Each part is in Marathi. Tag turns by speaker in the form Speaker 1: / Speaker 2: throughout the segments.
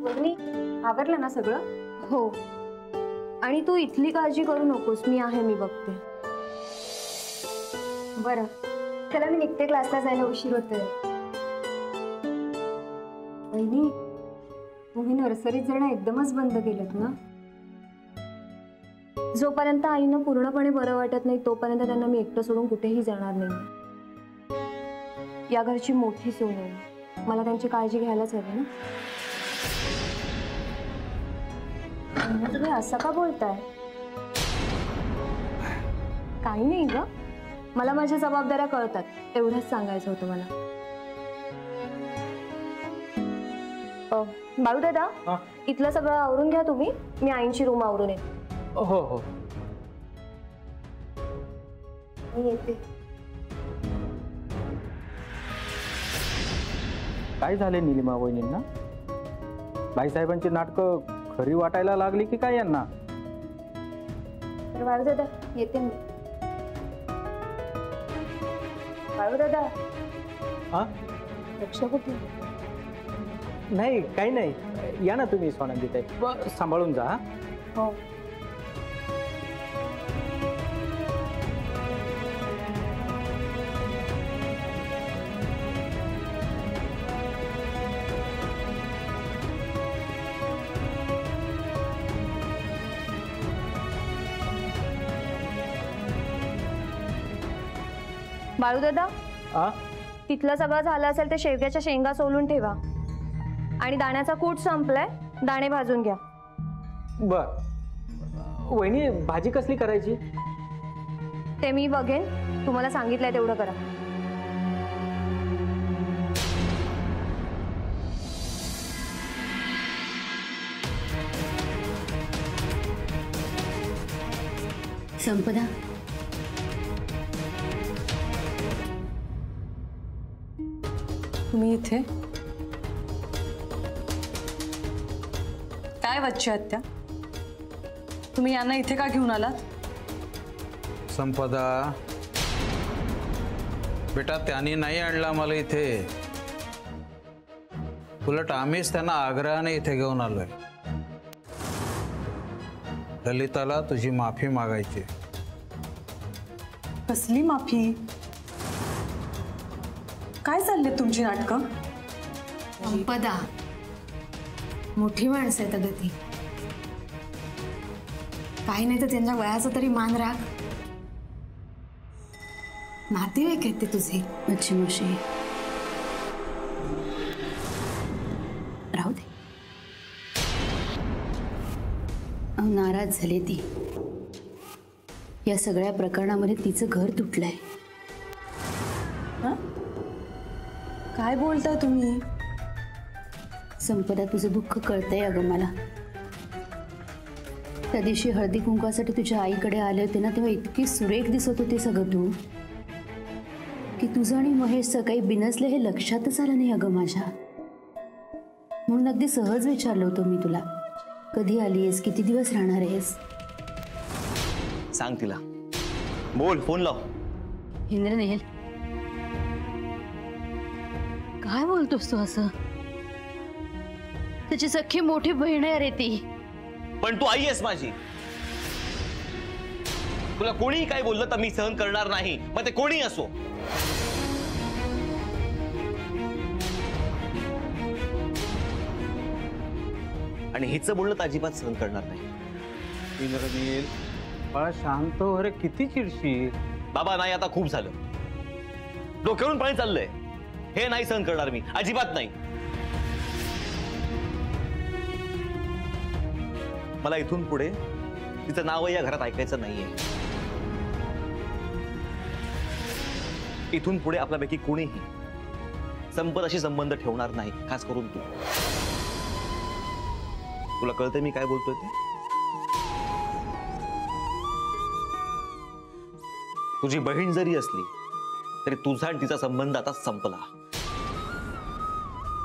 Speaker 1: वहिनी आवरलं ना सगळं?
Speaker 2: हो, आणि तू इथली काळजी करू नकोस, मी आहे, मी बघते.
Speaker 1: बरं, चला मी निघते, क्लासला जायला उशीर होतोय. वहिनी, तुम्ही नर्सरीत जाणं एकदमच बंद केलं ना?
Speaker 2: जोपर्यंत आईनं पूर्णपणे बरं वाटत नाही तोपर्यंत त्यांना मी एकटं सोडून कुठेही जाणार नाही. या घरची मोठी सून आहे, मला त्यांची काळजी घ्यायलाच हवी ना. तुम्ही असं का बोलताय? काही नाही ग, मला माझ्या जबाबदाऱ्या कळतात, एवढंच सांगायचं होतं मला. बाळू दादा, इथलं सगळं आवरून घ्या तुम्ही, मी आईंची रूम आवरून येते.
Speaker 3: हो हो,
Speaker 2: मी येते.
Speaker 3: काय झाले निलिमा वहिनींना? बाईसाहेबांची नाटकं खरी वाटायला लागली की काय यांना?
Speaker 2: तर बाळू दादा येते मी. बाळू दादा, लक्ष कुठे?
Speaker 3: नाही, काही नाही, या ना तुम्ही सोनांजीताई, सांभाळून जा.
Speaker 2: हो. बाळू दादा, तिथलं सगळं झालं असेल ते शेवग्याच्या शेंगा सोलून ठेवा, आणि दाण्याचा कूट संपलाय, दाणे भाजून घ्या.
Speaker 3: बर. वहिनी, भाजी कसली करायची?
Speaker 2: ते मी बघेन, तुम्हाला सांगितलंय तेवढं करा.
Speaker 4: संपदा,
Speaker 5: तुम्ही इथे काय वच्ची आत्या? तुम्ही यांना इथे का घेऊन आलात?
Speaker 6: संपदा बेटा, त्यांनी नाही आणला मला इथे, उलट आम्हीच त्यांना आग्रहाने इथे घेऊन आलोय. ललिताला तुझी माफी मागायची.
Speaker 5: कसली माफी? काय चालले तुमची नाटकं?
Speaker 4: संपदा, मोठी माणसं आहेत अगं ती, काही नाही तर त्यांच्या वयाचा तरी मान राख. नातेवाईक आहेत ते तुझे. मच्छी मावशी, राहू दे. नाराज झाली ती, या सगळ्या प्रकरणामध्ये तिचं घर तुटलंय.
Speaker 5: काय बोलताय तुम्ही?
Speaker 4: संपदा, तुझं दुःख कळतंय अगं मला. त्या दिवशी हळदी कुंकासाठी तुझ्या आईकडे आले होते ना, तेव्हा इतकी सुरेख दिसत होते सगळं तू, की तुझं आणि महेश सकाळी बिनसले हे लक्षातच आलं नाही अगं माझ्या. म्हणून अगदी सहज विचारलं होतं मी तुला, कधी आलीस, किती दिवस राहणार आहेस?
Speaker 7: सांग तिला, बोल, फोन लाव.
Speaker 4: इंद्रनील, काय बोलतोस तू असं? त्याची सख्खी मोठी बहीण आहे रे ती.
Speaker 7: पण तू आई आहेस माझी. तुला कोणीही काय बोललं तर मी सहन करणार नाही, मग ते कोणी असो. आणि हिचं बोलणं तर अजिबात सहन करणार नाही.
Speaker 3: इंद्रनील, बाळा शांत हो रे, किती चिडशील?
Speaker 7: बाबा नाही, आता खूप झालं, डोक्यावरून पाणी चाललंय. हे नाही सहन करणार मी, अजिबात नाही. मला इथून पुढे तिचं नाव या घरात ऐकायचं नाहीये. इथून पुढे आपल्यापैकी कोणीही संपदाशी संबंध ठेवणार नाही, खास करून तू. तुला कळतंय मी काय बोलतोय ते? तुझी बहीण जरी असली तरी तुझा आणि तिचा संबंध आता संपला.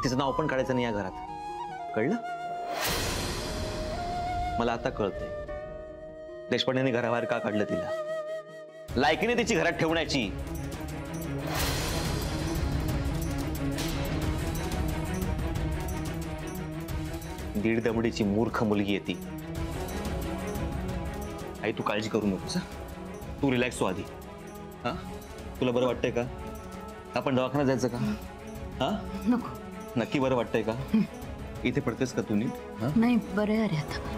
Speaker 7: तिचं नाव पण काढायचं नाही या घरात, कळलं? मला आता कळतंय देशपांडेंनी घराबाहेर का काढलं तिला. लायकीने तिची घरात ठेवण्याची. दीड दमडीची मूर्ख मुलगी आहे ती. आई तू काळजी करू नकोस. तू रिलॅक्स हो आधी. हा तुला बरं वाटतंय का? आपण दवाखान्यात जायचं का? हा
Speaker 4: नको.
Speaker 7: नक्की बरं वाटतंय का? इथे पडतेस का तू नीट? हा
Speaker 4: नाही बरं अरे आता.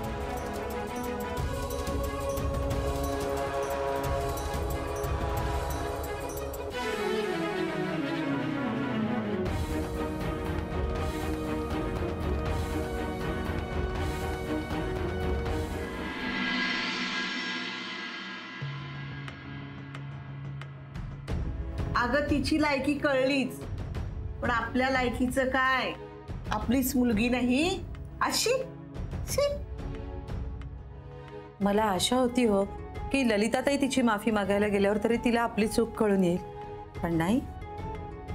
Speaker 8: अगं तिची लायकी कळलीच, पण आपल्या लायकीचं काय? आपलीच मुलगी नाही अशी. शी.
Speaker 5: मला आशा होती हो की ललिताताई तिची माफी मागायला गेल्यावर तरी तिला आपली चूक कळून येईल, पण नाही,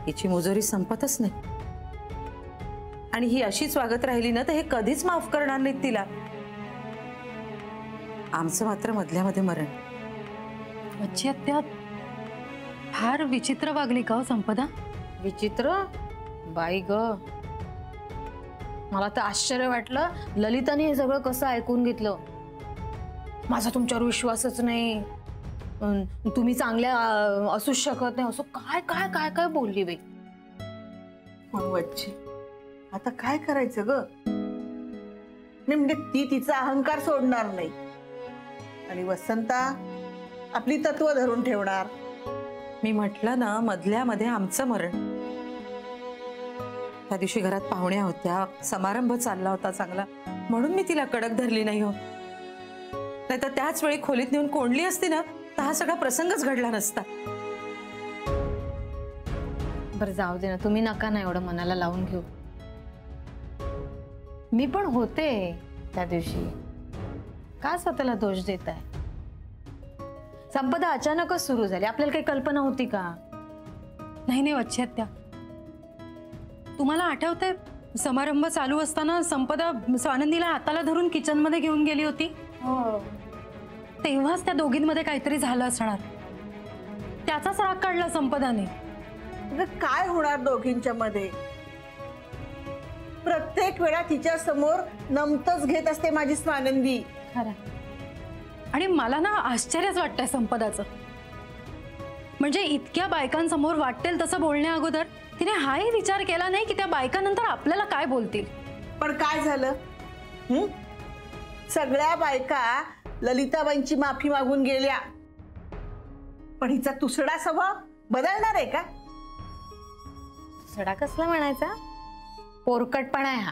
Speaker 5: हिची मुजोरी संपतच नाही. आणि ही अशीच वागत राहिली ना तर हे कधीच माफ करणार नाहीत तिला. आमचं मात्र मधल्यामध्ये मरण.
Speaker 9: अच्छी आत्या फार विचित्र वागली का हो संपदा?
Speaker 10: विचित्र बाई ग, मला तर आश्चर्य वाटलं ललिताने हे सगळं कसं ऐकून घेतलं. माझा तुमच्यावर विश्वासच नाही, तुम्ही चांगल्या असूच शकत नाही, असं काय काय काय काय बोलली बाई.
Speaker 8: वच्ची आता काय करायचं ग? नाही म्हणजे ती तिचा अहंकार सोडणार नाही आणि वसंता आपली तत्व धरून ठेवणार.
Speaker 5: मी म्हटलं ना मधल्यामध्ये आमचं मरण. त्या दिवशी घरात पाहुण्या होत्या, समारंभ चालला होता चांगला, म्हणून मी तिला कडक धरली नाही हो. नाहीतर त्याच वेळी खोलीत नेऊन कोंडली असती ना तर हा सगळा प्रसंगच घडला नसता.
Speaker 10: बरं जाऊ दे ना, तुम्ही नका ना एवढं मनाला लावून घेऊ. मी पण होते त्या दिवशी, का स्वतःला दोष देताय? संपदा अचानकच सुरू झाली, आपल्याला काही कल्पना होती का?
Speaker 9: नाही नाही अच्छी आत्या, तुम्हाला आठवतंय समारंभ चालू असताना संपदा स्वानंदीला हाताला धरून किचन मध्ये घेऊन गेली होती?
Speaker 10: हो.
Speaker 9: तेव्हाच त्या दोघींमध्ये काहीतरी झालं असणार, त्याचाच राग काढला संपदाने.
Speaker 8: काय होणार दोघींच्या मध्ये? प्रत्येक वेळा तिच्या समोर नमतच घेत असते माझी स्वानंदी.
Speaker 9: खरं. आणि मला ना आश्चर्यच वाटतंय संपदाचं. म्हणजे इतक्या बायकांसमोर वाटेल तसं बोलण्या अगोदर तिने हाही विचार केला नाही की त्या बायकांनंतर आपल्याला काय बोलतील.
Speaker 8: पण काय झालं? सगळ्या बायका ललिताबाईंची माफी मागून गेल्या, पण हिचा तुसडा स्वभाव बदलणार आहे का?
Speaker 10: सडा कसला म्हणायचा? पोरकटपणा आहे हा.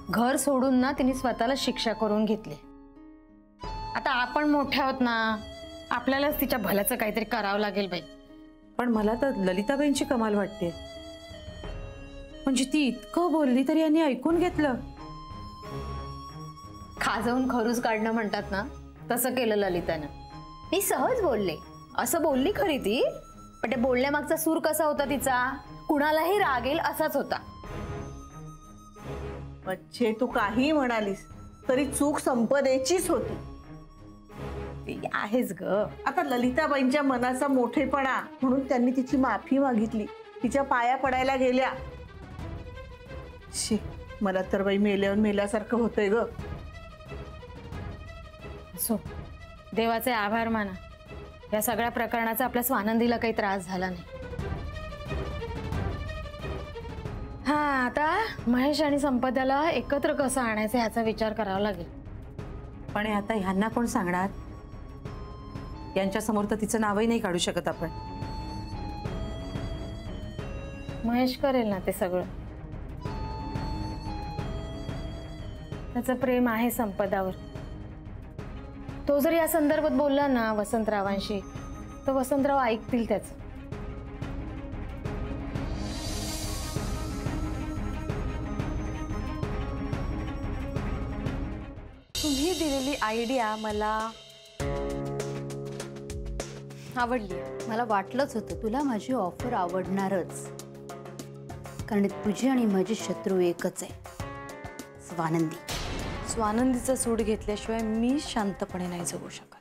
Speaker 10: घर सोडून ना तिने स्वतःला शिक्षा करून घेतली. आता आपण मोठे आहोत ना, आपल्यालाच तिच्या भल्याचं काहीतरी करावं लागेल बाई.
Speaker 5: पण मला तर ललिताबाईंची कमाल वाटते. म्हणजे ती इतकं बोलली तरी यांनी ऐकून घेतलं.
Speaker 10: खाजवून खरूज काढणं म्हणतात ना, तसं केलं ललितानं. मी सहज बोलले असं बोलली खरी ती, पण ते बोलण्यामागचा सूर कसा होता तिचा? कुणालाही राग येईल असाच होता.
Speaker 8: अच्छे तू काही म्हणालीस तरी चूक संपदेचीच होती.
Speaker 10: ती आहेच ग.
Speaker 8: आता ललिताबाईंच्या मनाचा मोठेपणा म्हणून त्यांनी तिची माफी मागितली, तिच्या पाया पडायला गेल्या. शी, मला तर बाई मेल्यासारखं होतंय ग.
Speaker 10: सो देवाचे आभार माना, या सगळ्या प्रकरणाचा आपल्या स्वानंदीला काही त्रास झाला नाही. हा, आता महेश आणि संपदाला एकत्र कसं आणायचं ह्याचा विचार करावा लागेल.
Speaker 5: पण आता ह्यांना कोण सांगणार? यांच्या समोर तर तिचं नावही नाही काढू शकत आपण.
Speaker 10: महेश करेल ना ते सगळं. त्याचं प्रेम आहे संपदावर. तो जर या संदर्भात बोलला ना वसंतरावांशी, तर वसंतराव ऐकतील त्याचं.
Speaker 2: तुम्ही दिलेली आयडिया मला आवडली.
Speaker 4: मला वाटलंच होतं तुला माझी ऑफर आवडणारच, कारण तुझी आणि माझी शत्रू एकच आहे, स्वानंदी.
Speaker 5: स्वानंदीचा सूड घेतल्याशिवाय मी शांतपणे नाही जगू शकत.